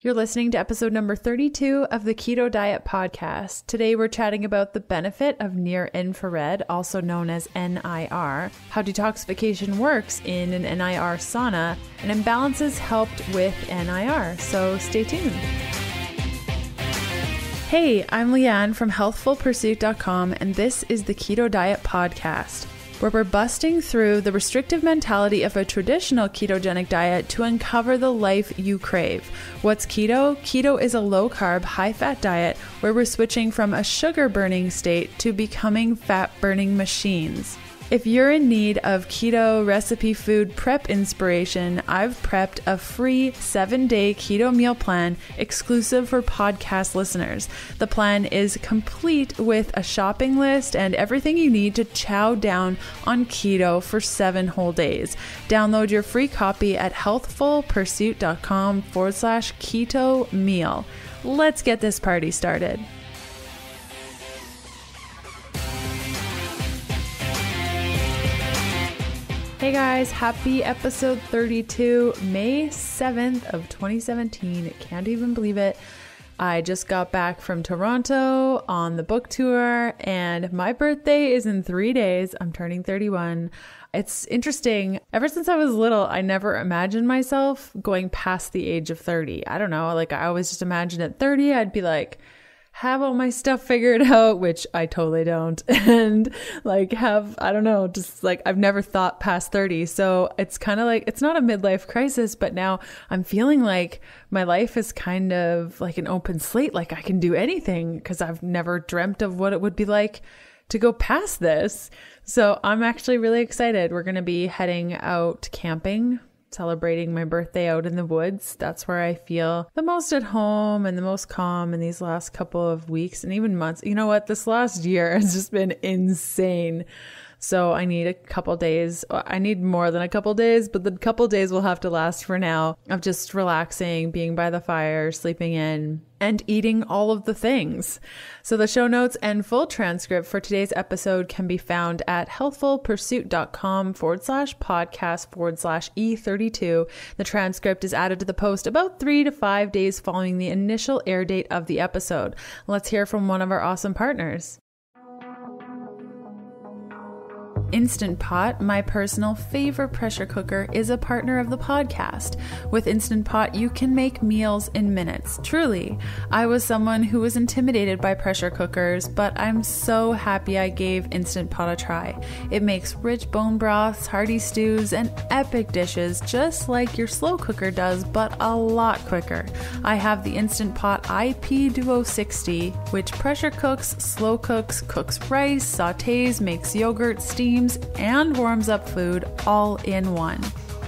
You're listening to episode number 32 of the Keto Diet Podcast. Today we're chatting about the benefit of near-infrared, also known as NIR, how detoxification works in an NIR sauna, and imbalances helped with NIR. So stay tuned. Hey, I'm Leanne from healthfulpursuit.com, and this is the Keto Diet Podcast, where we're busting through the restrictive mentality of a traditional ketogenic diet to uncover the life you crave. What's keto? Keto is a low-carb, high-fat diet where we're switching from a sugar-burning state to becoming fat-burning machines. If you're in need of keto recipe food prep inspiration, I've prepped a free 7-day keto meal plan exclusive for podcast listeners. The plan is complete with a shopping list and everything you need to chow down on keto for 7 whole days. Download your free copy at healthfulpursuit.com/keto meal. Let's get this party started. Hey guys, happy episode 32, May 7th of 2017. Can't even believe it. I just got back from Toronto on the book tour and my birthday is in 3 days. I'm turning 31. It's interesting. Ever since I was little, I never imagined myself going past the age of 30. I don't know. Like I always just imagined at 30, I'd be like, have all my stuff figured out, which I totally don't. And like have, I don't know, just like I've never thought past 30. So it's kind of like, it's not a midlife crisis, but now I'm feeling like my life is kind of like an open slate. Like I can do anything because I've never dreamt of what it would be like to go past this. So I'm actually really excited. We're going to be heading out camping, celebrating my birthday out in the woods. That's where I feel the most at home and the most calm in these last couple of weeks and even months. You know what? This last year has just been insane. So I need a couple days. I need more than a couple days, but the couple days will have to last for now of just relaxing, being by the fire, sleeping in, and eating all of the things. So the show notes and full transcript for today's episode can be found at healthfulpursuit.com/podcast/E32. The transcript is added to the post about 3 to 5 days following the initial air date of the episode. Let's hear from one of our awesome partners. Instant Pot, my personal favorite pressure cooker, is a partner of the podcast. With Instant Pot, you can make meals in minutes. Truly, I was someone who was intimidated by pressure cookers, but I'm so happy I gave Instant Pot a try. It makes rich bone broths, hearty stews, and epic dishes just like your slow cooker does, but a lot quicker. I have the Instant Pot IP Duo 60, which pressure cooks, slow cooks, cooks rice, sautés, makes yogurt, steams, and warms up food all in one.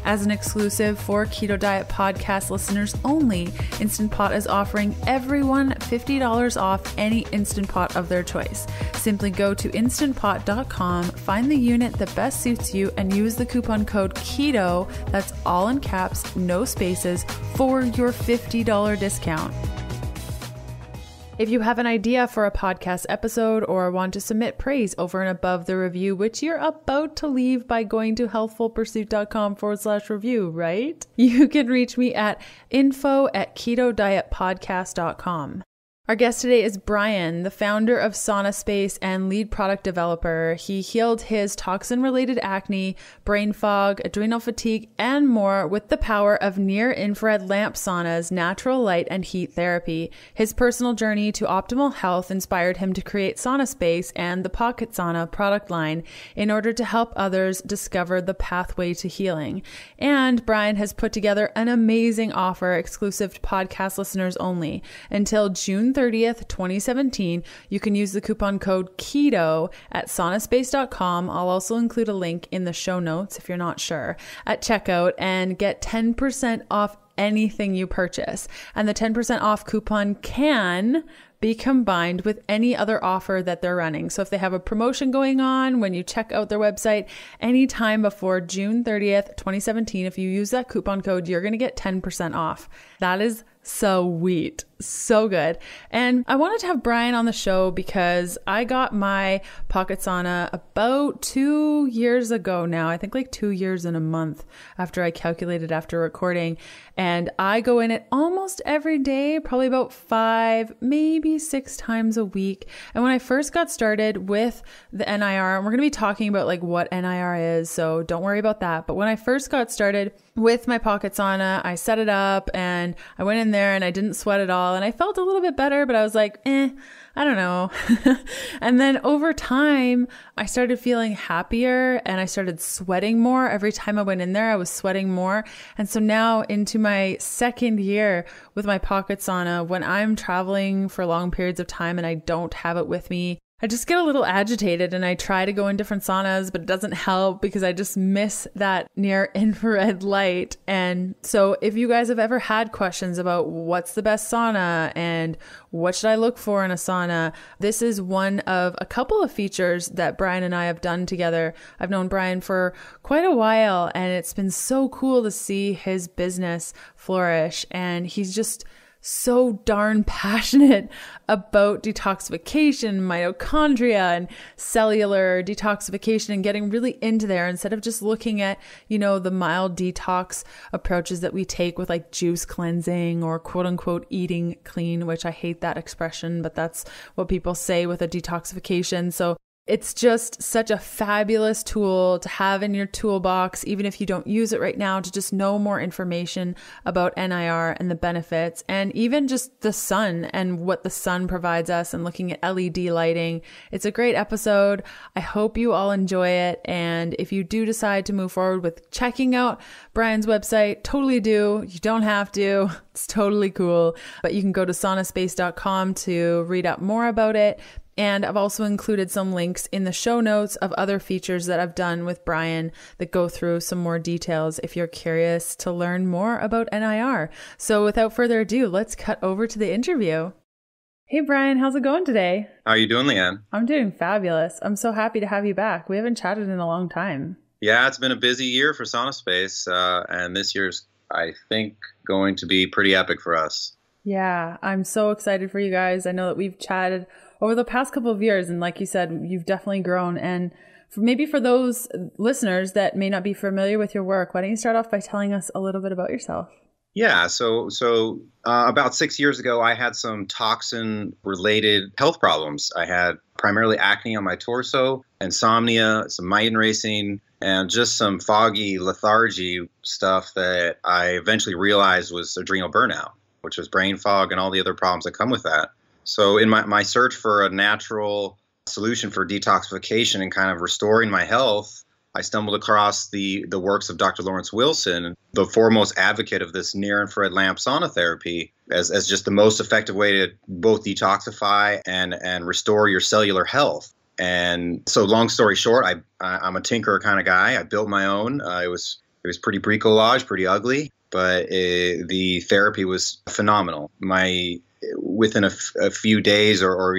As an exclusive for Keto Diet Podcast listeners only, Instant Pot is offering everyone $50 off any Instant Pot of their choice. Simply go to instantpot.com, find the unit that best suits you, and use the coupon code KETO, that's all in caps, no spaces, for your $50 discount. If you have an idea for a podcast episode or want to submit praise over and above the review, which you're about to leave by going to healthfulpursuit.com/review, right? You can reach me at info@ketodietpodcast.com. Our guest today is Brian, the founder of Sauna Space and lead product developer. He healed his toxin-related acne, brain fog, adrenal fatigue, and more with the power of near-infrared lamp saunas, natural light, and heat therapy. His personal journey to optimal health inspired him to create Sauna Space and the Pocket Sauna product line in order to help others discover the pathway to healing. And Brian has put together an amazing offer exclusive to podcast listeners only. Until June 30th, 2017, you can use the coupon code KETO at saunaspace.com. I'll also include a link in the show notes if you're not sure at checkout and get 10% off anything you purchase. And the 10% off coupon can be combined with any other offer that they're running. So if they have a promotion going on when you check out their website anytime before June 30th, 2017, if you use that coupon code, you're going to get 10% off. That is sweet. So good. And I wanted to have Brian on the show because I got my pocket sauna about 2 years ago now. I think like 2 years and a month after I calculated after recording. And I go in it almost every day, probably about 5, maybe 6 times a week. And when I first got started with the NIR, and we're going to be talking about like what NIR is, so don't worry about that. But when I first got started with my pocket sauna, I set it up and I went in there and I didn't sweat at all. And I felt a little bit better, but I was like, I don't know. And then over time, I started feeling happier and I started sweating more. Every time I went in there, I was sweating more. And so now into my second year with my pocket sauna, when I'm traveling for long periods of time and I don't have it with me, I just get a little agitated and I try to go in different saunas, but it doesn't help because I just miss that near infrared light. And so if you guys have ever had questions about what's the best sauna and what should I look for in a sauna, this is one of a couple of features that Brian and I have done together. I've known Brian for quite a while and it's been so cool to see his business flourish. And he's just so darn passionate about detoxification, mitochondria, and cellular detoxification, and getting really into there instead of just looking at, the mild detox approaches that we take with like juice cleansing or quote unquote eating clean, which I hate that expression, but that's what people say with a detoxification. So it's just such a fabulous tool to have in your toolbox, even if you don't use it right now, to just know more information about NIR and the benefits, and even just the sun and what the sun provides us and looking at LED lighting. It's a great episode. I hope you all enjoy it. And if you do decide to move forward with checking out Brian's website, totally do. You don't have to. It's totally cool. But you can go to saunaspace.com to read up more about it. And I've also included some links in the show notes of other features that I've done with Brian that go through some more details if you're curious to learn more about NIR. So without further ado, let's cut over to the interview. Hey, Brian, how's it going today? How are you doing, Leanne? I'm doing fabulous. I'm so happy to have you back. We haven't chatted in a long time. Yeah, it's been a busy year for Sauna Space, and this year's, I think, going to be pretty epic for us. Yeah, I'm so excited for you guys. I know that we've chatted over the past couple of years, and like you said, you've definitely grown. And maybe for those listeners that may not be familiar with your work, why don't you start off by telling us a little bit about yourself? Yeah, so about 6 years ago, I had some toxin-related health problems. I had primarily acne on my torso, insomnia, some migraine racing, and just some foggy lethargy stuff that I eventually realized was adrenal burnout, which was brain fog and all the other problems that come with that. So in my search for a natural solution for detoxification and kind of restoring my health, I stumbled across the works of Dr. Lawrence Wilson, the foremost advocate of this near-infrared lamp sauna therapy, as just the most effective way to both detoxify and restore your cellular health. And so long story short, I'm a tinkerer kind of guy. I built my own. It was pretty bricolage, pretty ugly, but the therapy was phenomenal. Within a few days or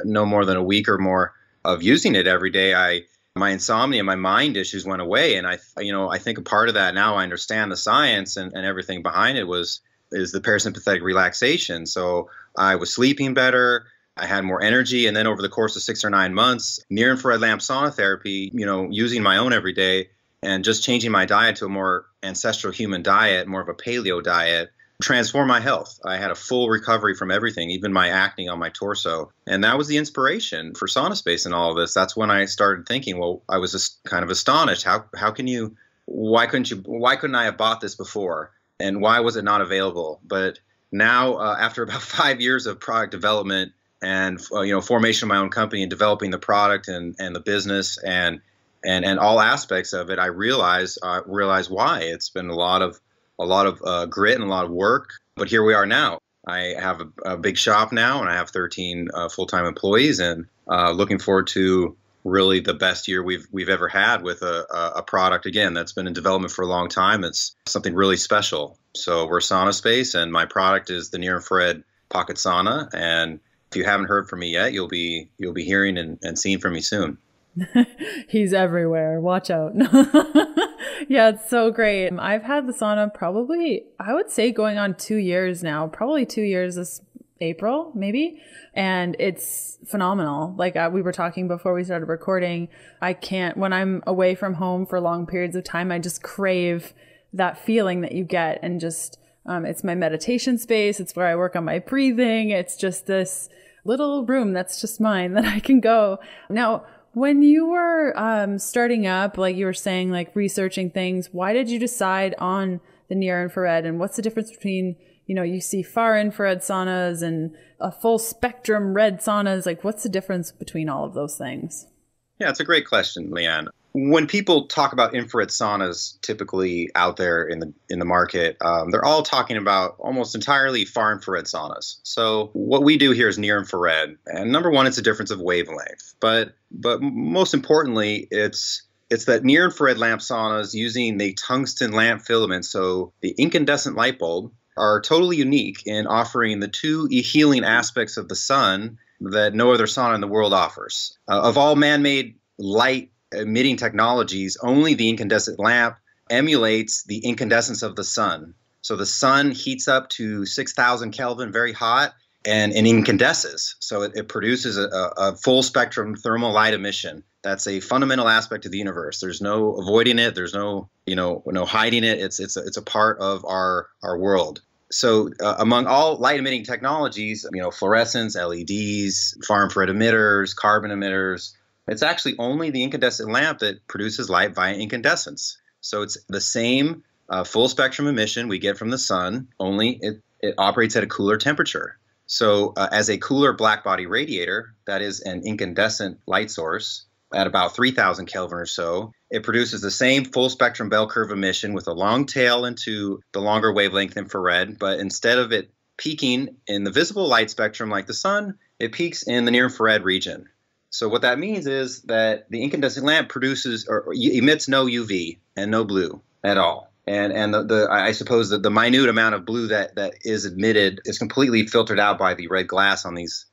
no more than a week or more of using it every day, my insomnia, my mind issues went away. And I think a part of that now, I understand the science and everything behind it is the parasympathetic relaxation. So I was sleeping better. I had more energy. And then over the course of 6 or 9 months, near infrared lamp sauna therapy, using my own every day and just changing my diet to a more ancestral human diet, more of a paleo diet, transformed my health. I had a full recovery from everything, even my acne on my torso. And that was the inspiration for Sauna Space and all of this. That's when I started thinking, well, I was just kind of astonished. Why couldn't I have bought this before? And why was it not available? But now, after about 5 years of product development and, formation of my own company and developing the product and the business and all aspects of it, I realize why. It's been a lot of grit and a lot of work, but here we are now. I have a big shop now, and I have 13 full-time employees, and looking forward to really the best year we've ever had with a product, again, that's been in development for a long time. It's something really special. So we're Sauna Space, and my product is the near-infrared pocket sauna, and If you haven't heard from me yet, you'll be hearing and seeing from me soon. He's everywhere. Watch out. Yeah, it's so great. I've had the sauna probably, I would say, going on 2 years now, probably 2 years this April, maybe. And it's phenomenal. Like we were talking before we started recording, when I'm away from home for long periods of time, I just crave that feeling that you get. And just, it's my meditation space. It's where I work on my breathing. It's just this little room that's just mine that I can go. Now, when you were starting up, like you were saying, like researching things, why did you decide on the near infrared? And what's the difference between, you see far infrared saunas and a full spectrum red saunas? Like, what's the difference between all of those things? Yeah, it's a great question, Leanne. When people talk about infrared saunas, typically out there in the market, they're all talking about almost entirely far infrared saunas. So what we do here is near infrared, and number one, it's a difference of wavelength. But most importantly, it's that near infrared lamp saunas using the tungsten lamp filament, so the incandescent light bulb, are totally unique in offering the two healing aspects of the sun that no other sauna in the world offers. Of all man-made light emitting technologies, only the incandescent lamp emulates the incandescence of the sun. So the sun heats up to 6,000 Kelvin, very hot, and incandesces. So it produces a full spectrum thermal light emission. That's a fundamental aspect of the universe. There's no avoiding it. There's no hiding it. It's a part of our world. So among all light emitting technologies, fluorescents, LEDs, far infrared emitters, carbon emitters, it's actually only the incandescent lamp that produces light via incandescence. So it's the same full spectrum emission we get from the sun, only it operates at a cooler temperature. So as a cooler black body radiator, that is an incandescent light source at about 3,000 Kelvin or so, it produces the same full spectrum bell curve emission with a long tail into the longer wavelength infrared, but instead of it peaking in the visible light spectrum like the sun, it peaks in the near infrared region. So what that means is that the incandescent lamp produces or emits no UV and no blue at all. And I suppose that the minute amount of blue that is emitted is completely filtered out by the red glass on these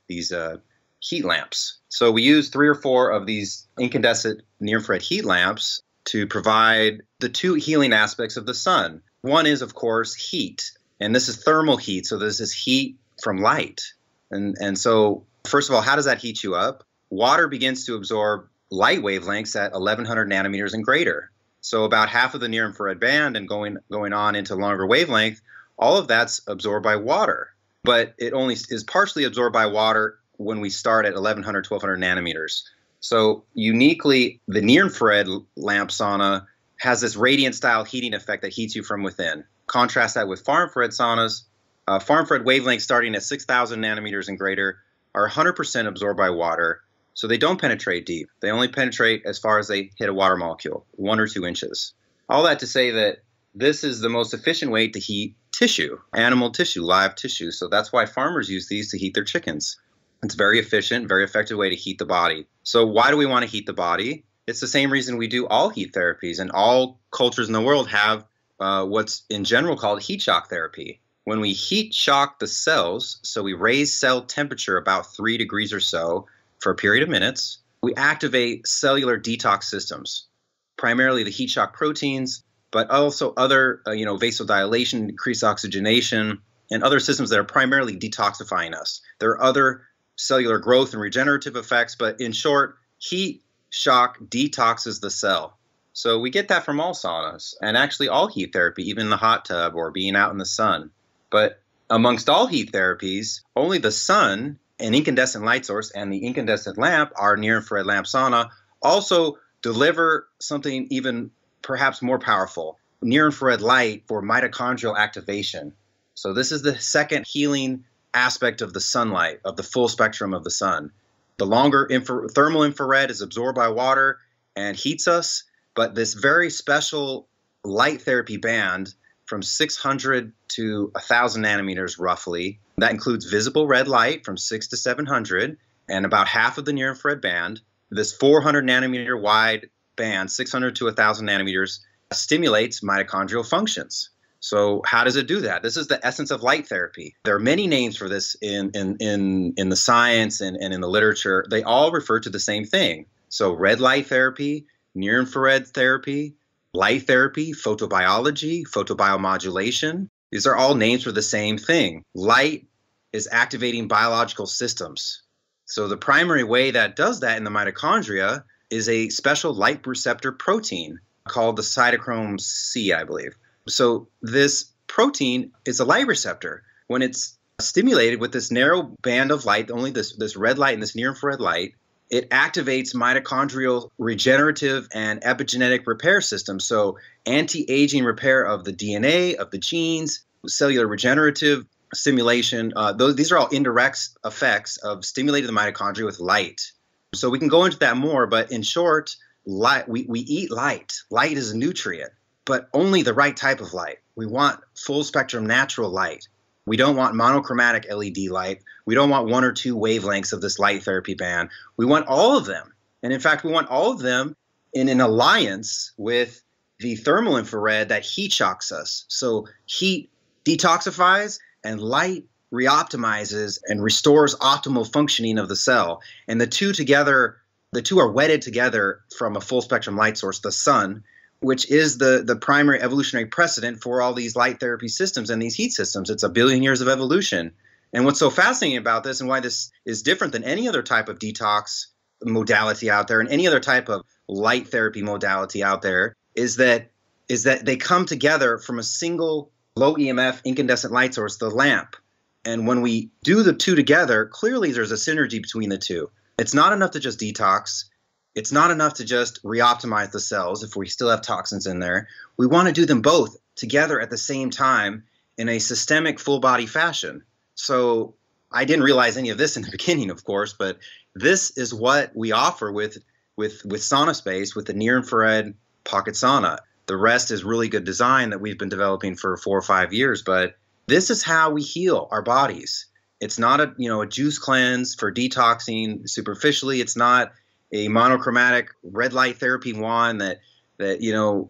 heat lamps. So we use 3 or 4 of these incandescent near-infrared heat lamps to provide the two healing aspects of the sun. One is, of course, heat, and this is thermal heat. So this is heat from light. And so, first of all, how does that heat you up? Water begins to absorb light wavelengths at 1,100 nanometers and greater. So about half of the near-infrared band and going on into longer wavelength, all of that's absorbed by water. But it only is partially absorbed by water when we start at 1,100, 1,200 nanometers. So uniquely, the near-infrared lamp sauna has this radiant-style heating effect that heats you from within. Contrast that with far-infrared saunas. Far-infrared wavelengths starting at 6,000 nanometers and greater are 100% absorbed by water. So they don't penetrate deep. They only penetrate as far as they hit a water molecule, 1 or 2 inches. All that to say that this is the most efficient way to heat tissue, animal tissue, live tissue. So that's why farmers use these to heat their chickens. It's very efficient, very effective way to heat the body. So why do we want to heat the body? It's the same reason we do all heat therapies, and all cultures in the world have what's in general called heat shock therapy. When we heat shock the cells, so we raise cell temperature about 3 degrees or so, for a period of minutes, we activate cellular detox systems, primarily the heat shock proteins, but also other, vasodilation, increased oxygenation, and other systems that are primarily detoxifying us. There are other cellular growth and regenerative effects, but in short, heat shock detoxes the cell. So we get that from all saunas, and actually all heat therapy, even the hot tub or being out in the sun. But amongst all heat therapies, only the sun, an incandescent light source, and the incandescent lamp, our near-infrared lamp sauna, also deliver something even perhaps more powerful, near-infrared light for mitochondrial activation. So this is the second healing aspect of the sunlight, of the full spectrum of the sun. The longer thermal infrared is absorbed by water and heats us, but this very special light therapy band from 600 to 1,000 nanometers roughly, that includes visible red light from 6 to 700 and about half of the near-infrared band. This 400 nanometer wide band, 600 to 1,000 nanometers, stimulates mitochondrial functions. So how does it do that? This is the essence of light therapy. There are many names for this in the science and in the literature. They all refer to the same thing. So red light therapy, near infrared therapy, light therapy, photobiology, photobiomodulation. These are all names for the same thing. Light is activating biological systems. So the primary way that does that in the mitochondria is a special light receptor protein called the cytochrome C, I believe. So this protein is a light receptor. When it's stimulated with this narrow band of light, only this red light and this near-infrared light, it activates mitochondrial regenerative and epigenetic repair systems. So anti-aging repair of the DNA, of the genes, cellular regenerative stimulation. These are all indirect effects of stimulating the mitochondria with light. So we can go into that more, but in short, light, we eat light. Light is a nutrient, but only the right type of light. We want full spectrum natural light. We don't want monochromatic LED light. We don't want one or two wavelengths of this light therapy band. We want all of them. And in fact, we want all of them in an alliance with the thermal infrared that heat shocks us. So heat detoxifies and light reoptimizes and restores optimal functioning of the cell. And the two are wedded together from a full spectrum light source, the sun, which is the primary evolutionary precedent for all these light therapy systems and these heat systems. It's a billion years of evolution. And what's so fascinating about this and why this is different than any other type of detox modality out there and any other type of light therapy modality out there is that they come together from a single low EMF incandescent light source, the lamp. And when we do the two together, clearly there's a synergy between the two. It's not enough to just detox. It's not enough to just reoptimize the cells if we still have toxins in there. We want to do them both together at the same time in a systemic full body fashion. So I didn't realize any of this in the beginning, of course, but this is what we offer with Sauna Space, with the near infrared pocket sauna. The rest is really good design that we've been developing for 4 or 5 years, but this is how we heal our bodies. It's not a juice cleanse for detoxing superficially. It's not a monochromatic red light therapy wand that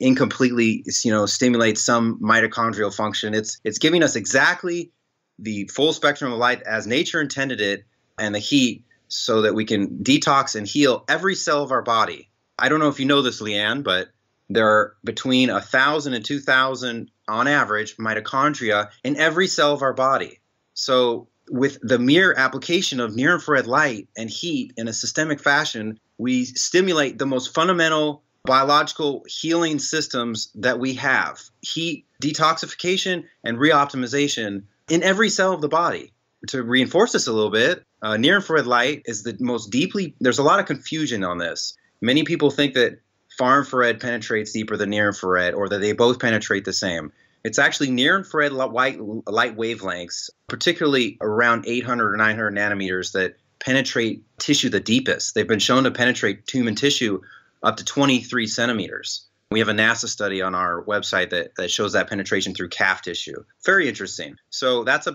incompletely stimulates some mitochondrial function. It's giving us exactly the full spectrum of light as nature intended it, and the heat, so that we can detox and heal every cell of our body. I don't know if you know this, Leanne, but there are between 1,000 and 2,000 on average mitochondria in every cell of our body. So with the mere application of near infrared light and heat in a systemic fashion, we stimulate the most fundamental biological healing systems that we have: heat, detoxification, and reoptimization in every cell of the body. To reinforce this a little bit, near infrared light is the most deeply, there's a lot of confusion on this. Many people think that far infrared penetrates deeper than near infrared, or that they both penetrate the same. It's actually near infrared light wavelengths, particularly around 800 or 900 nanometers, that penetrate tissue the deepest. They've been shown to penetrate human tissue up to 23 centimeters. We have a NASA study on our website that shows that penetration through calf tissue. Very interesting. So that's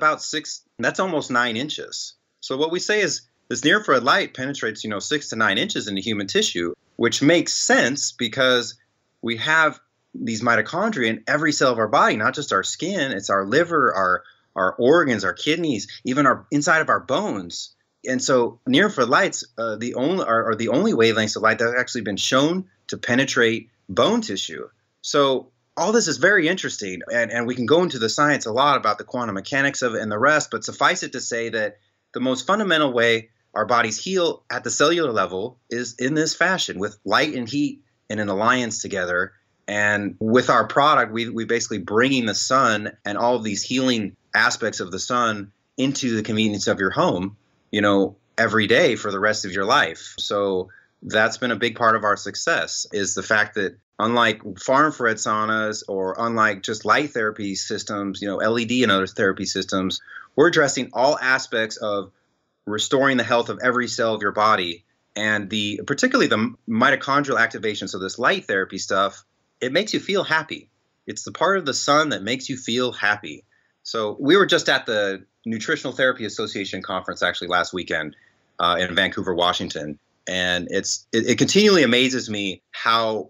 that's almost 9 inches. So what we say is this near infrared light penetrates 6 to 9 inches into human tissue, which makes sense because we have these mitochondria in every cell of our body, not just our skin. It's our liver, our organs, our kidneys, even our inside of our bones. And so near infrared lights are the only wavelengths of light that have actually been shown to penetrate bone tissue. So all this is very interesting, and we can go into the science a lot about the quantum mechanics of it and the rest, but suffice it to say that the most fundamental way our bodies heal at the cellular level is in this fashion, with light and heat in an alliance together. And with our product, we basically bringing the sun and all of these healing aspects of the sun into the convenience of your home, every day for the rest of your life. So that's been a big part of our success, is the fact that unlike far infrared saunas or unlike just light therapy systems, LED and other therapy systems, we're addressing all aspects of restoring the health of every cell of your body. And particularly the mitochondrial activation, so this light therapy stuff, it makes you feel happy. It's the part of the sun that makes you feel happy. So we were just at the Nutritional Therapy Association conference actually last weekend in Vancouver, Washington. And it continually amazes me how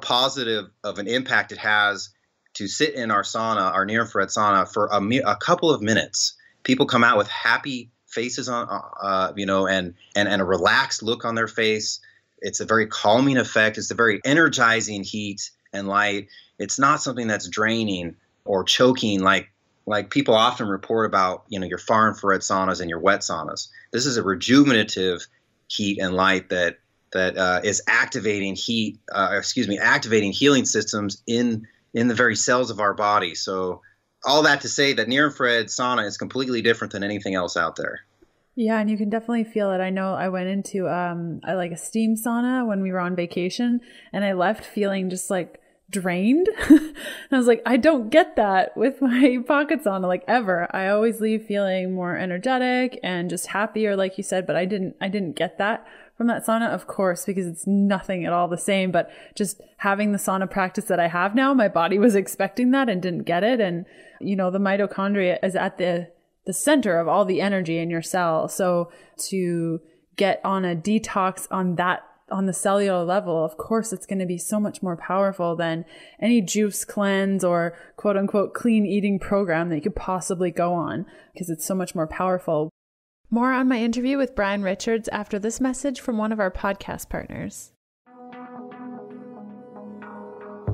positive of an impact it has to sit in our sauna, our near-infrared sauna, for a couple of minutes. People come out with happy faces on, and a relaxed look on their face. It's a very calming effect. It's a very energizing heat and light. It's not something that's draining or choking like people often report about, your far infrared saunas and your wet saunas. This is a rejuvenative heat and light that is activating activating healing systems in the very cells of our body. So all that to say that near-infrared sauna is completely different than anything else out there. Yeah, and you can definitely feel it. I know I went into a steam sauna when we were on vacation, and I left feeling just like drained. And I was like, I don't get that with my pocket sauna, like, ever. I always leave feeling more energetic and just happier, like you said, but I didn't get that from that sauna, of course, because it's nothing at all the same. But just having the sauna practice that I have now, my body was expecting that and didn't get it. And, the mitochondria is at the center of all the energy in your cell. So to get on a detox on the cellular level, of course, it's going to be so much more powerful than any juice cleanse or quote unquote clean eating program that you could possibly go on, because it's so much more powerful. More on my interview with Brian Richards after this message from one of our podcast partners.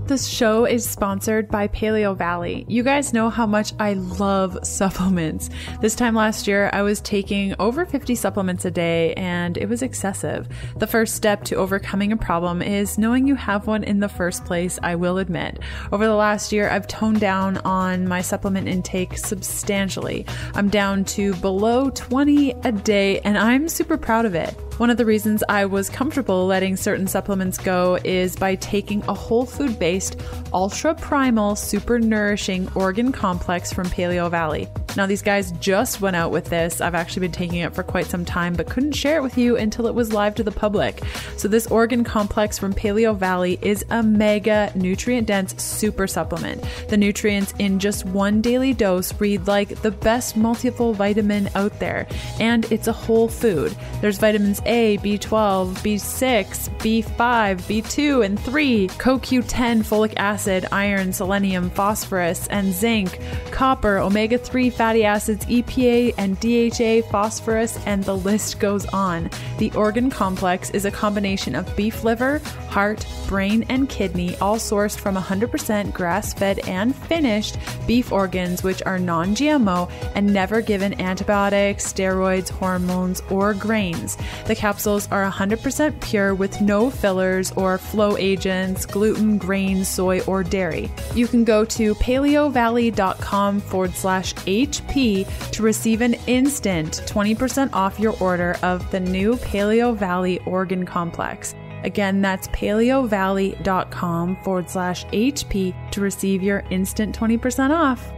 This show is sponsored by Paleo Valley. You guys know how much I love supplements. This time last year, I was taking over 50 supplements a day, and it was excessive. The first step to overcoming a problem is knowing you have one in the first place, I will admit. Over the last year, I've toned down on my supplement intake substantially. I'm down to below 20 a day, and I'm super proud of it. One of the reasons I was comfortable letting certain supplements go is by taking a whole food-based, ultra-primal, super nourishing organ complex from Paleo Valley. Now, these guys just went out with this. I've actually been taking it for quite some time, but couldn't share it with you until it was live to the public. So this organ complex from Paleo Valley is a mega nutrient-dense super supplement. The nutrients in just one daily dose read like the best multiple vitamin out there, and it's a whole food. There's vitamins A, B12, B6, B5, B2, and 3, CoQ10, folic acid, iron, selenium, phosphorus, and zinc, copper, omega-3 fatty acids, EPA, and DHA, phosphorus, and the list goes on. The organ complex is a combination of beef liver, heart, brain, and kidney, all sourced from 100% grass-fed and finished beef organs, which are non-GMO and never given antibiotics, steroids, hormones, or grains. The capsules are 100% pure with no fillers or flow agents, gluten, grain, soy, or dairy. You can go to paleovalley.com/HP to receive an instant 20% off your order of the new Paleo Valley Organ Complex. Again, that's paleovalley.com/HP to receive your instant 20% off.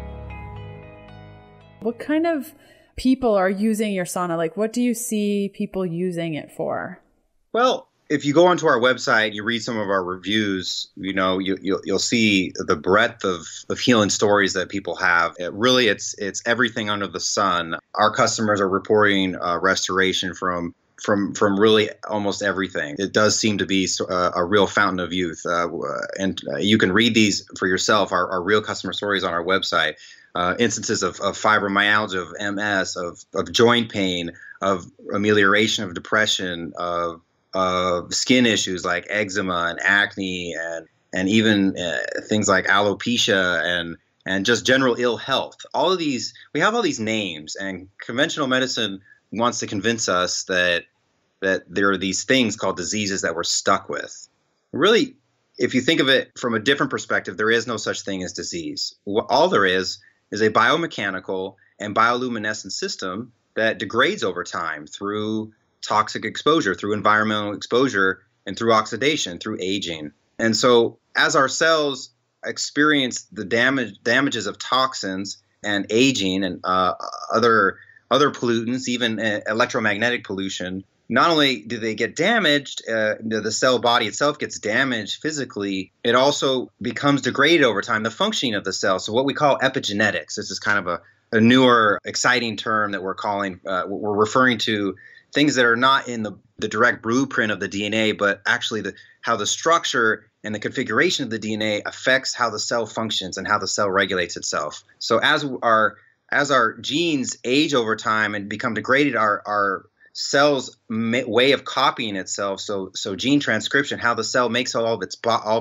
What kind of people are using your sauna? Like, what do you see people using it for? Well, if you go onto our website, you read some of our reviews, you'll see the breadth of healing stories that people have. It's everything under the sun. Our customers are reporting restoration from really almost everything. It does seem to be a real fountain of youth. And you can read these for yourself, our real customer stories on our website. Instances of fibromyalgia, of MS, of joint pain, of amelioration of depression, of skin issues like eczema and acne, and even things like alopecia and just general ill health. All of these, we have all these names, and conventional medicine wants to convince us that there are these things called diseases that we're stuck with. Really, if you think of it from a different perspective, there is no such thing as disease. All there is a biomechanical and bioluminescent system that degrades over time through toxic exposure, through environmental exposure, and through oxidation, through aging. And so as our cells experience the damages of toxins and aging and other pollutants, even electromagnetic pollution, not only do they get damaged, the cell body itself gets damaged physically, it also becomes degraded over time, the functioning of the cell. So what we call epigenetics, this is kind of a newer, exciting term that we're referring to things that are not in the direct blueprint of the DNA, but actually how the structure and the configuration of the DNA affects how the cell functions and how the cell regulates itself. So as our genes age over time and become degraded, our cell's way of copying itself, so gene transcription, how the cell makes all of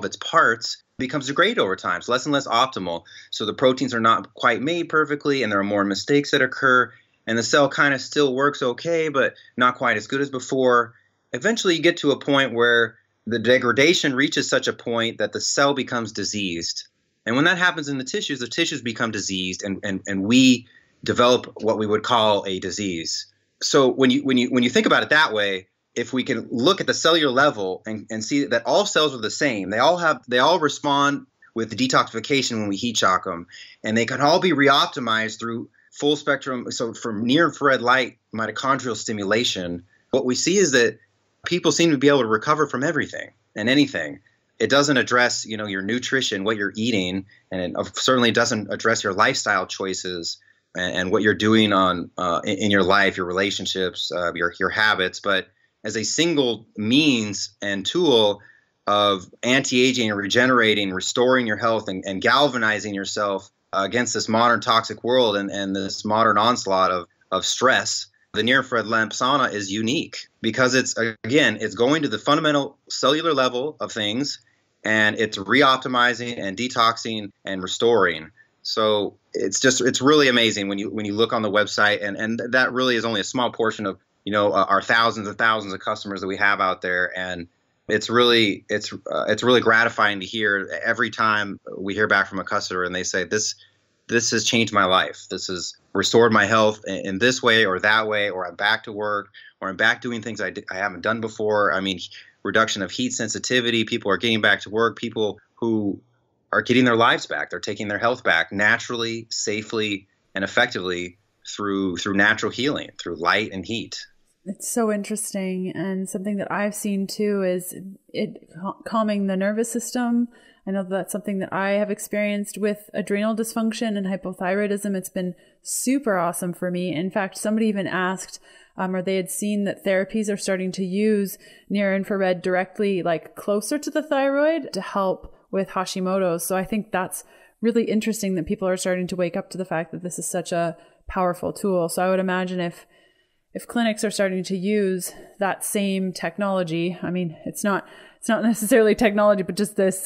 its parts, becomes degraded over time. It's less and less optimal. So the proteins are not quite made perfectly, and there are more mistakes that occur, and the cell kind of still works okay, but not quite as good as before. Eventually you get to a point where the degradation reaches such a point that the cell becomes diseased. And when that happens in the tissues become diseased, and we develop what we would call a disease. So when you think about it that way, if we can look at the cellular level and see that all cells are the same, they all respond with the detoxification when we heat shock them, and they can all be reoptimized through full spectrum. So from near infrared light mitochondrial stimulation, what we see is that people seem to be able to recover from everything and anything. It doesn't address, your nutrition, what you're eating, and it certainly doesn't address your lifestyle choices and what you're doing in your life, your relationships, your habits. But as a single means and tool of anti-aging and regenerating, restoring your health and galvanizing yourself against this modern toxic world and this modern onslaught of stress, the near-infrared lamp sauna is unique because it's going to the fundamental cellular level of things, and it's re-optimizing and detoxing and restoring. So it's really amazing when you look on the website, and that really is only a small portion of our thousands and thousands of customers that we have out there, and it's really gratifying to hear every time we hear back from a customer and they say this has changed my life. This has restored my health in this way or that way, or I'm back to work, or I'm back doing things I haven't done before. I mean, reduction of heat sensitivity. People are getting back to work. People who are getting their lives back. They're taking their health back naturally, safely, and effectively through natural healing, through light and heat. It's so interesting. And something that I've seen too is it calming the nervous system. I know that's something that I have experienced with adrenal dysfunction and hypothyroidism. It's been super awesome for me. In fact, somebody even asked, or they had seen that therapies are starting to use near infrared directly, like closer to the thyroid, to help with Hashimoto's. So I think that's really interesting that people are starting to wake up to the fact that this is such a powerful tool. So I would imagine if clinics are starting to use that same technology, I mean, it's not necessarily technology, but just this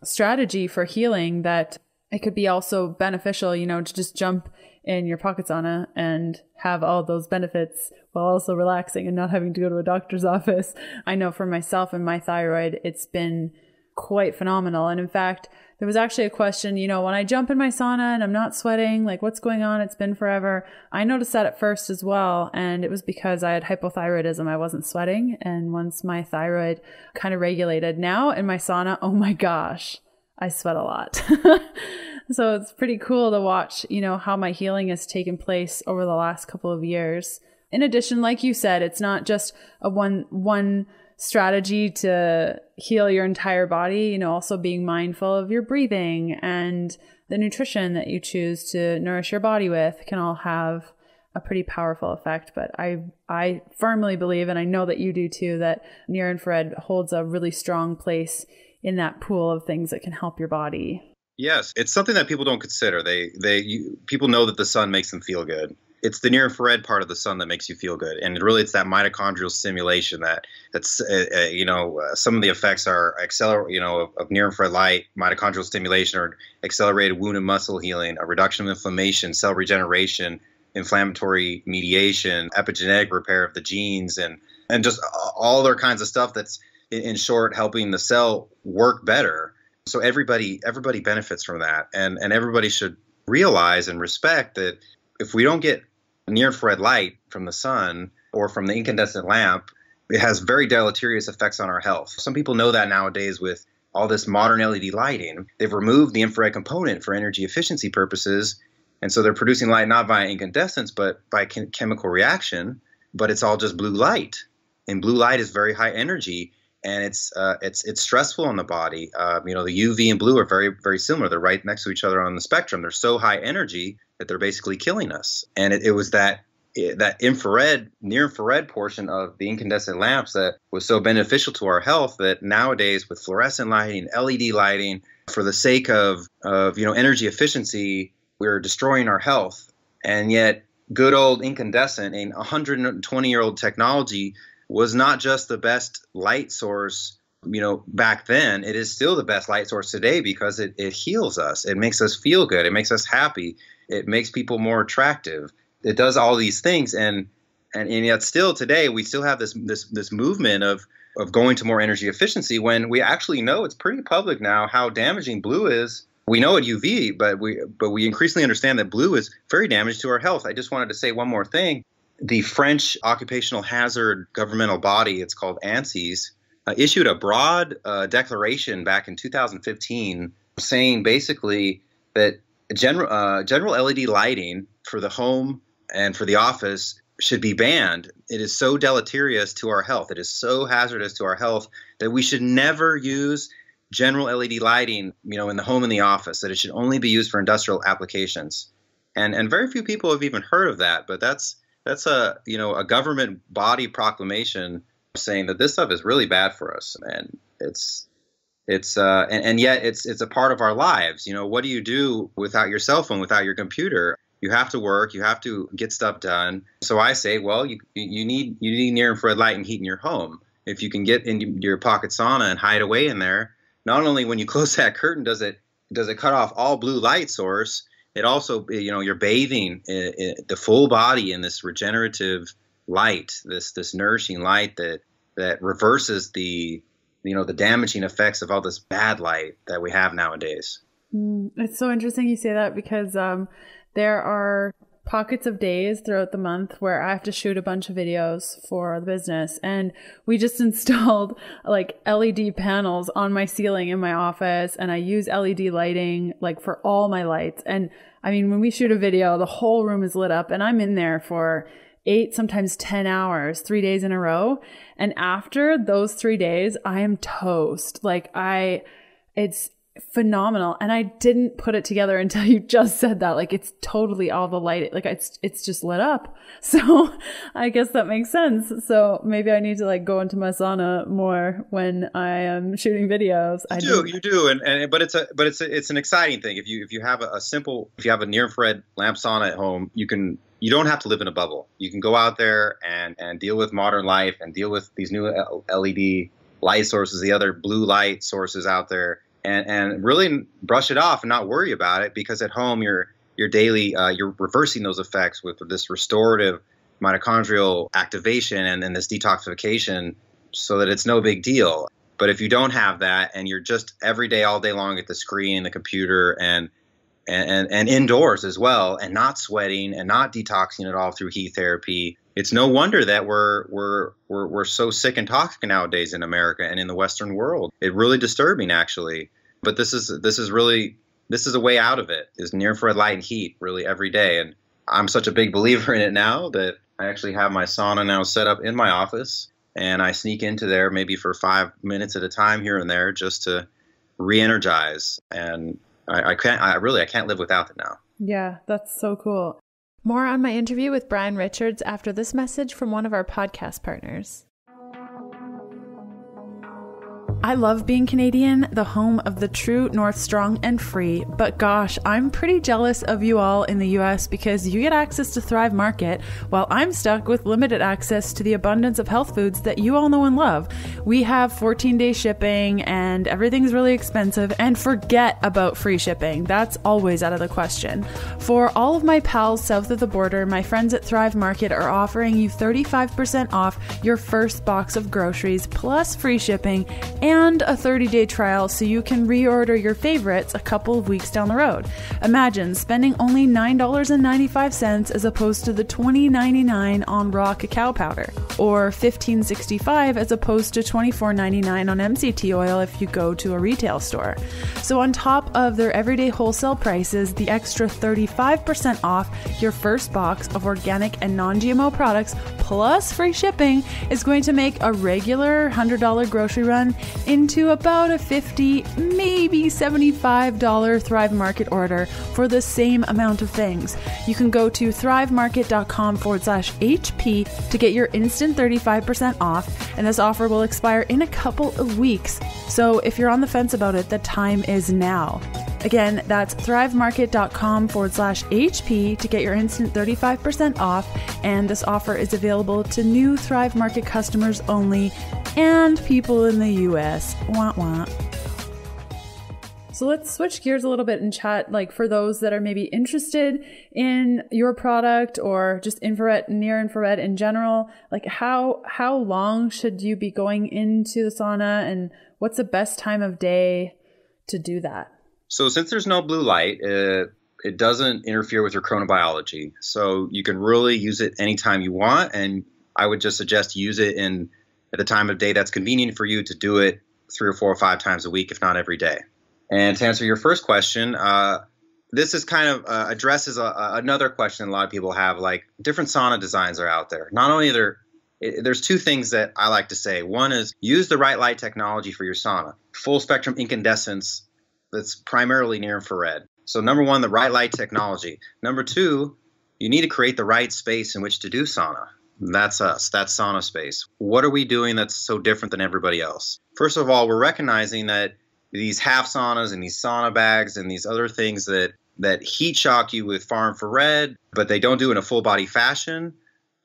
strategy for healing, that it could be also beneficial, to just jump in your pocket sauna and have all those benefits while also relaxing and not having to go to a doctor's office. I know for myself and my thyroid, it's been quite phenomenal. And in fact, there was actually a question, when I jump in my sauna and I'm not sweating, like what's going on? It's been forever. I noticed that at first as well. And it was because I had hypothyroidism. I wasn't sweating. And once my thyroid kind of regulated, now in my sauna, oh my gosh, I sweat a lot. So it's pretty cool to watch, how my healing has taken place over the last couple of years. In addition, like you said, it's not just a one strategy to heal your entire body, also being mindful of your breathing and the nutrition that you choose to nourish your body with can all have a pretty powerful effect. But I firmly believe, and I know that you do too, that near infrared holds a really strong place in that pool of things that can help your body. Yes, it's something that people don't consider. People know that the sun makes them feel good. It's the near infrared part of the sun that makes you feel good, and it's that mitochondrial stimulation that's some of the effects are of near infrared light mitochondrial stimulation or accelerated wound and muscle healing, a reduction of inflammation, cell regeneration, inflammatory mediation, epigenetic repair of the genes, and just all other kinds of stuff that's in short helping the cell work better. So everybody benefits from that, and everybody should realize and respect that if we don't get near infrared light from the sun or from the incandescent lamp, it has very deleterious effects on our health. Some people know that nowadays with all this modern LED lighting. They've removed the infrared component for energy efficiency purposes, and so they're producing light not via incandescence but by chemical reaction, but it's all just blue light. And blue light is very high energy, and it's stressful on the body. The UV and blue are very, very similar. They're right next to each other on the spectrum. They're so high energy that they're basically killing us. And it was that that near infrared portion of the incandescent lamps that was so beneficial to our health that nowadays with fluorescent lighting, LED lighting, for the sake of energy efficiency, we're destroying our health. And yet good old incandescent, a 120-year-old technology, was not just the best light source, back then. It is still the best light source today because it heals us. It makes us feel good. It makes us happy. It makes people more attractive. It does all these things, and yet still today we still have this movement of going to more energy efficiency when we actually know it's pretty public now how damaging blue is. We know it UV, but we increasingly understand that blue is very damaging to our health. I just wanted to say one more thing. The French occupational hazard governmental body, it's called ANSES, issued a broad declaration back in 2015 saying basically that general LED lighting for the home and for the office should be banned. It is so deleterious to our health. It is so hazardous to our health that we should never use general LED lighting, in the home and the office, that it should only be used for industrial applications. And very few people have even heard of that, but that's a government body proclamation saying that this stuff is really bad for us. And and yet it's a part of our lives. What do you do without your cell phone, without your computer? You have to work. You have to get stuff done. So I say, well, you need near infrared light and heat in your home. If you can get in your pocket sauna and hide away in there, not only when you close that curtain does it cut off all blue light source, it also, you're bathing the full body in this regenerative light, this nourishing light that reverses the damaging effects of all this bad light that we have nowadays. It's so interesting you say that because there are pockets of days throughout the month where I have to shoot a bunch of videos for the business. And we just installed like LED panels on my ceiling in my office. And I use LED lighting like for all my lights. And I mean, when we shoot a video, the whole room is lit up and I'm in there for 8, sometimes 10 hours, 3 days in a row. And after those 3 days, I am toast. It's phenomenal. And I didn't put it together until you just said that. Like, it's totally all the light. Like, it's just lit up. So I guess that makes sense. So maybe I need to go into my sauna more when I am shooting videos. You do. But it's an exciting thing. If you have a near infrared lamp sauna at home, you don't have to live in a bubble. You can go out there and deal with modern life and deal with these new LED light sources, the other blue light sources out there. And really brush it off and not worry about it, because at home you're reversing those effects with this restorative mitochondrial activation and this detoxification, so that it's no big deal. But if you don't have that and you're just every day, all day long at the screen, the computer, and indoors as well, and not sweating and not detoxing at all through heat therapy, it's no wonder that we're so sick and toxic nowadays in America and in the Western world. It's really disturbing, actually. But this is a way out of it, is near infrared light and heat really every day. And I'm such a big believer in it now that I actually have my sauna now set up in my office, and I sneak into there maybe for 5 minutes at a time here and there just to re-energize. And I can't live without it now. Yeah, that's so cool. More on my interview with Brian Richards after this message from one of our podcast partners. I love being Canadian, the home of the true North Strong and Free, but gosh, I'm pretty jealous of you all in the US because you get access to Thrive Market while I'm stuck with limited access to the abundance of health foods that you all know and love. We have 14-day shipping and everything's really expensive, and forget about free shipping. That's always out of the question. For all of my pals south of the border, my friends at Thrive Market are offering you 35% off your first box of groceries plus free shipping and a 30-day trial so you can reorder your favorites a couple of weeks down the road. Imagine spending only $9.95 as opposed to the $20.99 on raw cacao powder, or $15.65 as opposed to $24.99 on MCT oil if you go to a retail store. So on top of their everyday wholesale prices, the extra 35% off your first box of organic and non-GMO products plus free shipping is going to make a regular $100 grocery run into about a $50, maybe $75 Thrive Market order for the same amount of things. You can go to thrivemarket.com/HP to get your instant 35% off, and this offer will expire in a couple of weeks. So if you're on the fence about it, the time is now. Again, that's thrivemarket.com/HP to get your instant 35% off. And this offer is available to new Thrive Market customers only and people in the US. Wah wah. So let's switch gears a little bit and chat, like, for those that are maybe interested in your product or just infrared, near infrared in general, like how long should you be going into the sauna, and what's the best time of day to do that? So since there's no blue light, it doesn't interfere with your chronobiology. So you can really use it anytime you want. And I would just suggest use it at the time of day that's convenient for you to do it 3 or 4 or 5 times a week, if not every day. And to answer your first question, this is kind of addresses another question a lot of people have, like different sauna designs are out there. Not only there's 2 things that I like to say. One is use the right light technology for your sauna. Full spectrum incandescence that's primarily near infrared. So number 1, the right light technology. Number 2, you need to create the right space in which to do sauna. That's us. That's sauna space. What are we doing that's so different than everybody else? First of all, we're recognizing that these half saunas and these sauna bags and these other things that heat shock you with far infrared, but they don't do it in a full body fashion,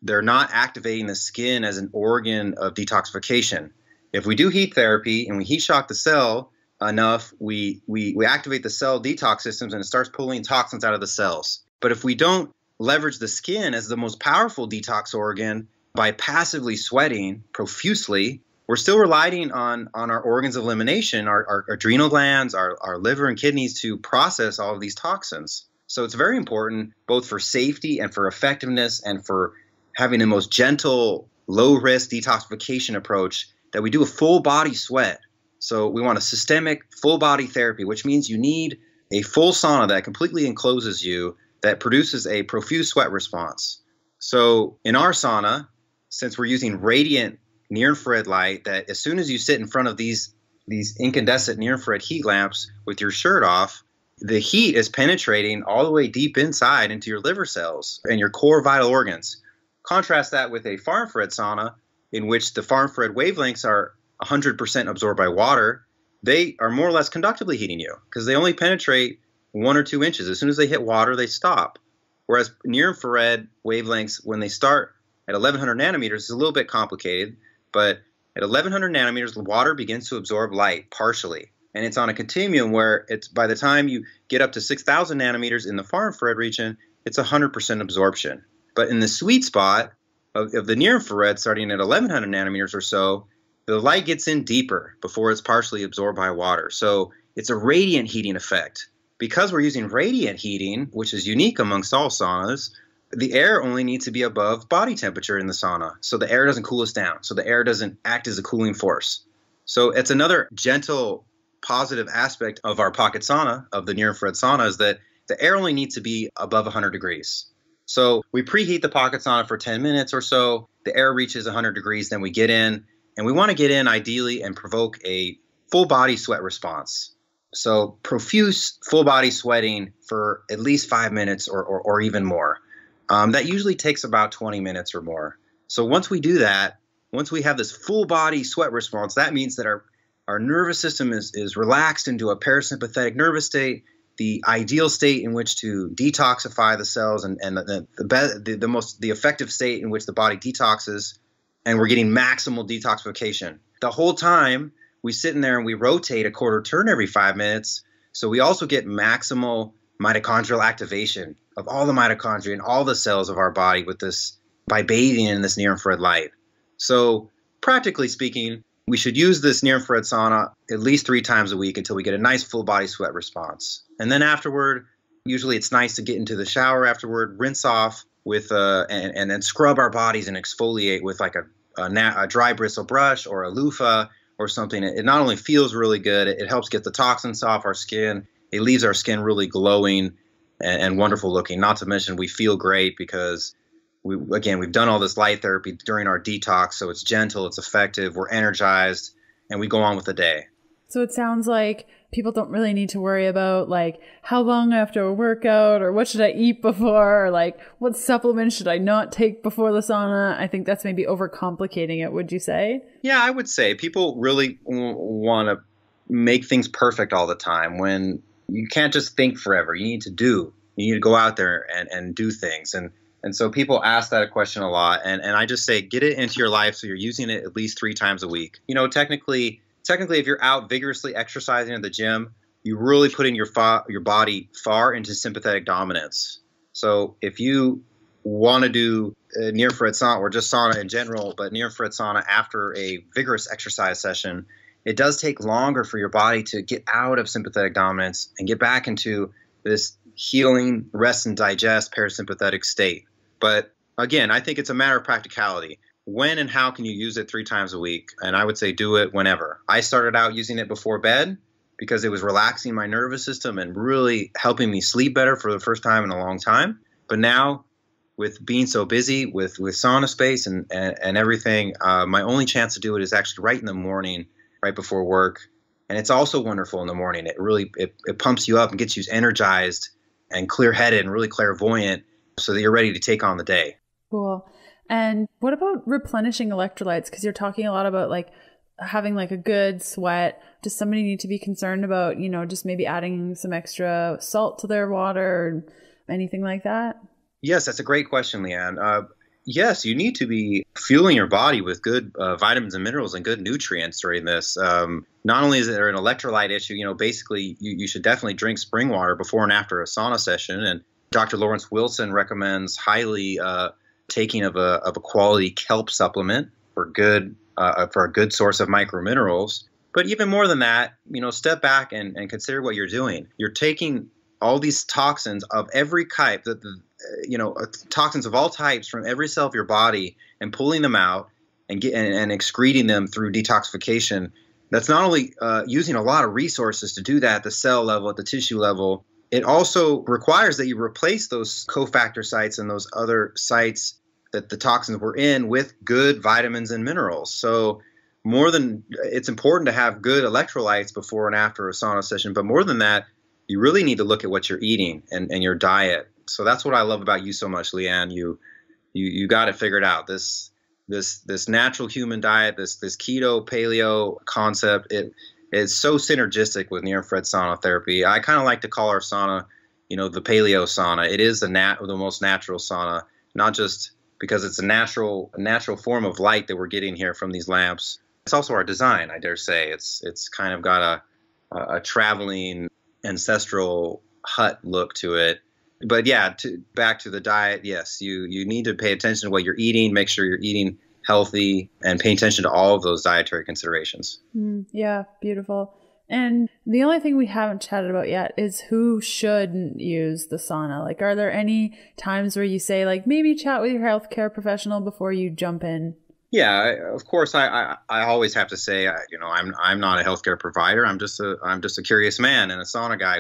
they're not activating the skin as an organ of detoxification. If we do heat therapy and we heat shock the cell enough, we activate the cell detox systems and it starts pulling toxins out of the cells. But if we don't leverage the skin as the most powerful detox organ by passively sweating profusely, we're still relying on our organs of elimination, our adrenal glands, our liver and kidneys to process all of these toxins. So it's very important both for safety and for effectiveness and for having the most gentle, low-risk detoxification approach that we do a full body sweat. So we want a systemic full body therapy, which means you need a full sauna that completely encloses you, that produces a profuse sweat response. So in our sauna, since we're using radiant near-infrared light, that as soon as you sit in front of these incandescent near-infrared heat lamps with your shirt off, the heat is penetrating all the way deep inside into your liver cells and your core vital organs. Contrast that with a far infrared sauna in which the far infrared wavelengths are 100% absorbed by water. They are more or less conductively heating you because they only penetrate 1 or 2 inches. As soon as they hit water, they stop. Whereas near infrared wavelengths, when they start at 1100 nanometers, is a little bit complicated, but at 1100 nanometers, the water begins to absorb light partially. And it's on a continuum where it's by the time you get up to 6000 nanometers in the far infrared region, it's 100% absorption. But in the sweet spot of the near infrared, starting at 1100 nanometers or so, the light gets in deeper before it's partially absorbed by water. So it's a radiant heating effect. Because we're using radiant heating, which is unique amongst all saunas, the air only needs to be above body temperature in the sauna. So the air doesn't cool us down. So the air doesn't act as a cooling force. So it's another gentle, positive aspect of our pocket sauna, of the near-infrared sauna, is that the air only needs to be above 100 degrees. So we preheat the pocket sauna for 10 minutes or so. The air reaches 100 degrees, then we get in. And we want to get in ideally and provoke a full body sweat response. So profuse full body sweating for at least 5 minutes or even more. That usually takes about 20 minutes or more. So once we do that, once we have this full body sweat response, that means that our nervous system is relaxed into a parasympathetic nervous state, the ideal state in which to detoxify the cells and the effective state in which the body detoxes. And we're getting maximal detoxification. The whole time we sit in there and we rotate a quarter turn every 5 minutes. So we also get maximal mitochondrial activation of all the mitochondria and all the cells of our body with this, by bathing in this near infrared light. So practically speaking, we should use this near infrared sauna at least 3 times a week until we get a nice full body sweat response. And then afterward, usually it's nice to get into the shower afterward, rinse off with and then scrub our bodies and exfoliate with like a dry bristle brush or a loofah or something. It not only feels really good, it helps get the toxins off our skin. It leaves our skin really glowing and wonderful looking. Not to mention we feel great because we've done all this light therapy during our detox, so it's gentle, it's effective, we're energized, and we go on with the day. So it sounds like people don't really need to worry about like how long after a workout or what should I eat before or like what supplements should I not take before the sauna. I think that's maybe overcomplicating it, would you say? Yeah, I would say people really want to make things perfect all the time when you can't just think forever. You need to do. You need to go out there and do things. And so people ask that question a lot. And I just say get it into your life so you're using it at least 3 times a week. You know, technically, if you're out vigorously exercising at the gym, you're really putting your body far into sympathetic dominance. So if you want to do near-infrared sauna or just sauna in general, but near-infrared sauna after a vigorous exercise session, it does take longer for your body to get out of sympathetic dominance and get back into this healing, rest and digest parasympathetic state. But again, I think it's a matter of practicality. When and how can you use it 3 times a week? And I would say do it whenever. I started out using it before bed because it was relaxing my nervous system and really helping me sleep better for the first time in a long time. But now, with being so busy with sauna space and everything, my only chance to do it is actually right in the morning, right before work. And it's also wonderful in the morning. It really it pumps you up and gets you energized and clear-headed and really clairvoyant so that you're ready to take on the day. Cool. And what about replenishing electrolytes? Because you're talking a lot about like having like a good sweat. Does somebody need to be concerned about, you know, just maybe adding some extra salt to their water or anything like that? Yes, that's a great question, Leanne. Yes, you need to be fueling your body with good vitamins and minerals and good nutrients during this. Not only is there an electrolyte issue, you know, basically you should definitely drink spring water before and after a sauna session. And Dr. Lawrence Wilson recommends highly taking of a quality kelp supplement for a good source of microminerals. But even more than that, you know, step back and consider what you're doing. You're taking all these toxins of every type, toxins of all types from every cell of your body and pulling them out and excreting them through detoxification. That's not only using a lot of resources to do that at the cell level, at the tissue level, it also requires that you replace those cofactor sites and those other sites that the toxins were in with good vitamins and minerals. So it's important to have good electrolytes before and after a sauna session, but more than that, you really need to look at what you're eating and your diet. So that's what I love about you so much, Leanne. You got it figured out. This natural human diet, this keto paleo concept, it's so synergistic with near-infrared sauna therapy. I kind of like to call our sauna, you know, the paleo sauna. It is the most natural sauna, not just because it's a natural form of light that we're getting here from these lamps. It's also our design, I dare say. It's kind of got a traveling ancestral hut look to it. But yeah, back to the diet, yes, you need to pay attention to what you're eating, make sure you're eating healthy, and pay attention to all of those dietary considerations. Yeah, beautiful. And the only thing we haven't chatted about yet is who shouldn't use the sauna. Like, are there any times where you say, like, maybe chat with your healthcare professional before you jump in? Yeah, of course. I always have to say, I'm not a healthcare provider. I'm just a curious man and a sauna guy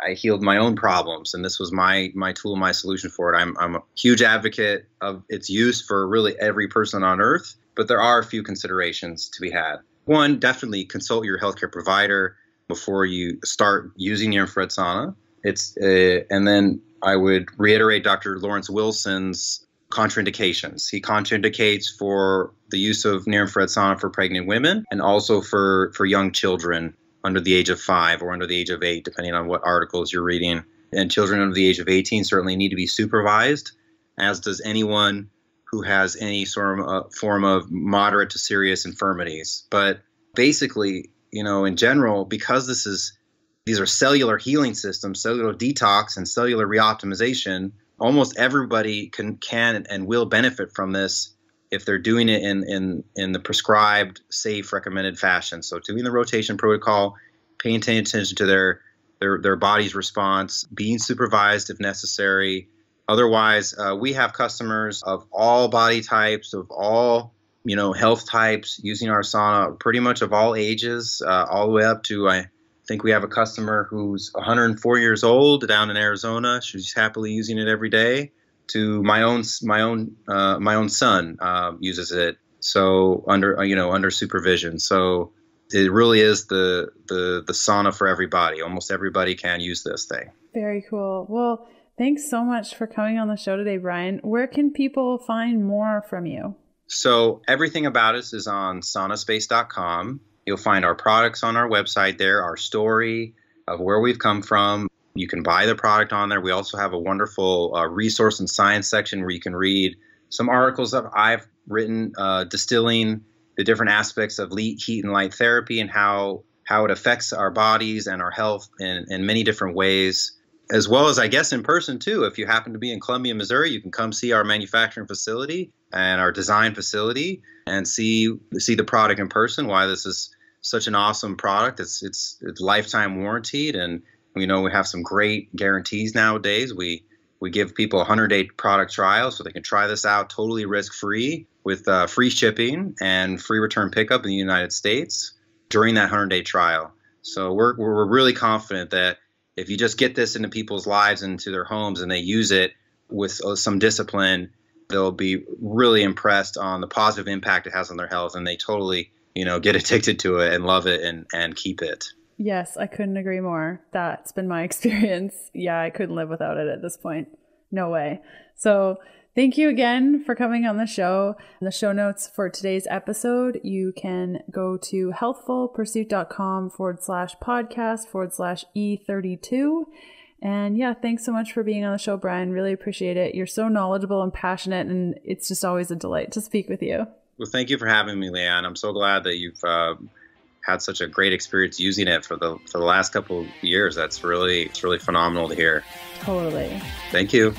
I healed my own problems, and this was my tool, my solution for it. I'm a huge advocate of its use for really every person on earth, but there are a few considerations to be had. One, definitely consult your healthcare provider before you start using near-infrared sauna. And then I would reiterate Dr. Lawrence Wilson's contraindications. He contraindicates for the use of near-infrared sauna for pregnant women and also for young children under the age of 5 or under the age of 8, depending on what articles you're reading. And children under the age of 18 certainly need to be supervised, as does anyone who has any form of moderate to serious infirmities. But basically, you know, in general, because these are cellular healing systems, cellular detox and cellular reoptimization, almost everybody can and will benefit from this if they're doing it in the prescribed, safe, recommended fashion. So doing the rotation protocol, paying attention to their body's response, being supervised if necessary. Otherwise, we have customers of all body types, of all, you know, health types using our sauna, pretty much of all ages, all the way up to, I think we have a customer who's 104 years old down in Arizona. She's happily using it every day. To my own son uses it. So under supervision. So it really is the sauna for everybody. Almost everybody can use this thing. Very cool. Well, thanks so much for coming on the show today, Brian. Where can people find more from you? So everything about us is on saunaspace.com. You'll find our products on our website there, our story of where we've come from. You can buy the product on there. We also have a wonderful resource and science section where you can read some articles that I've written distilling the different aspects of heat and light therapy and how it affects our bodies and our health in many different ways, as well as, I guess, in person too. If you happen to be in Columbia, Missouri, you can come see our manufacturing facility and our design facility and see the product in person, why this is such an awesome product. It's lifetime warranted, and we have some great guarantees nowadays. We give people a 100-day product trial so they can try this out totally risk-free with free shipping and free return pickup in the United States during that 100-day trial. So we're really confident that if you just get this into people's lives and into their homes and they use it with some discipline, they'll be really impressed on the positive impact it has on their health, and they totally, get addicted to it and love it and keep it. Yes, I couldn't agree more. That's been my experience. Yeah, I couldn't live without it at this point. No way. So thank you again for coming on the show. In the show notes for today's episode, you can go to healthfulpursuit.com/podcast/E32. And yeah, thanks so much for being on the show, Brian. Really appreciate it. You're so knowledgeable and passionate, and it's just always a delight to speak with you. Well, thank you for having me, Leanne. I'm so glad that you've had such a great experience using it for the last couple of years. It's really phenomenal to hear. Totally. Thank you.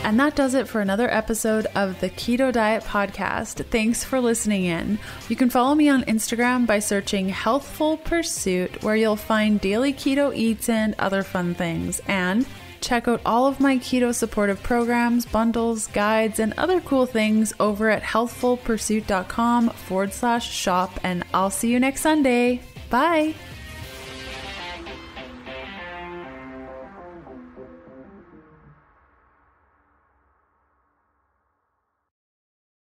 And that does it for another episode of the Keto Diet Podcast. Thanks for listening in. You can follow me on Instagram by searching Healthful Pursuit, where you'll find daily keto eats and other fun things. And check out all of my keto supportive programs, bundles, guides, and other cool things over at healthfulpursuit.com/shop. And I'll see you next Sunday. Bye.